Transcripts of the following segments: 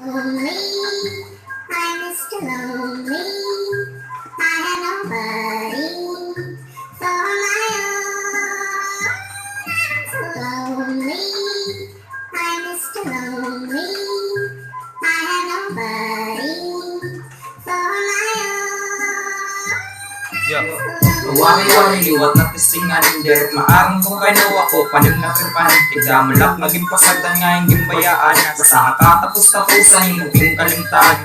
Lonely, I'm Mr. Lonely. I have nobody for my own. I'm so lonely, I'm Mr. Lonely. I have nobody for my own. Yeah. Wari-wari liwat na tisingan hindi maarang kung kainawa ko panig na kirpanan tigda malak maging pasagdan nga yung gimbayaan sa katapos-tapusan yung mubing kalimtahan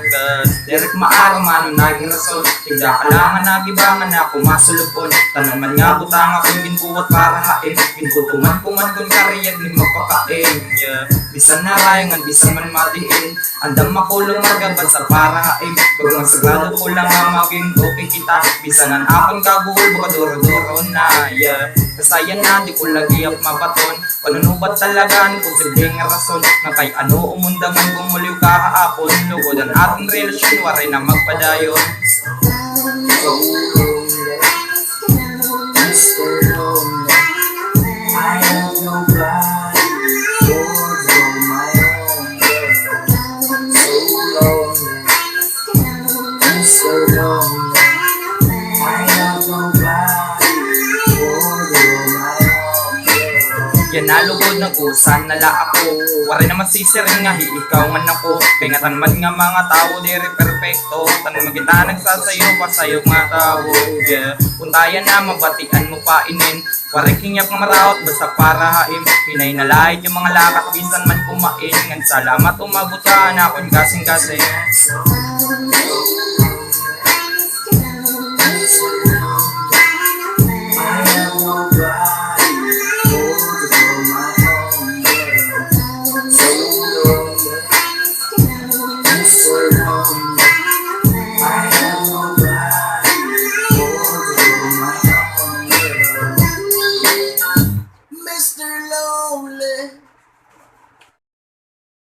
direct maarang mano naging rason tigda kalangan nagibangan na kumasulupon tanaman nga butang akong ginbuwat para hain ginkutuman kuman kung kariyag ni magpakain bisan na rayangan bisan man matiin andam makulong magaban sa para hain bagang sagrado ko lang nga maging okay kita bisan ang akong kabuhol baka duro-duro na kasayan na di ko lagi ap mabaton panunubat talaga ang posibleng rason na kay ano umundangan kung muliw kahapon lugod ang ating relasyon waray na magpadayon. I have nobody for my own. So lonely, Mr. Lonely. I have nobody for my own. Yan nalugod na kusan nala ako waray naman sisiring nga ikaw man ako kaya nga tanman nga mga tao diri perfecto tanong magita nagsasayo pasayo nga tao puntayan na mabatian mo pa inin waray kinyak nga marawat basta para haim pinay nalait yung mga lakat bisan man kumain ngan salamat umabot ka na akong kasing-kasing.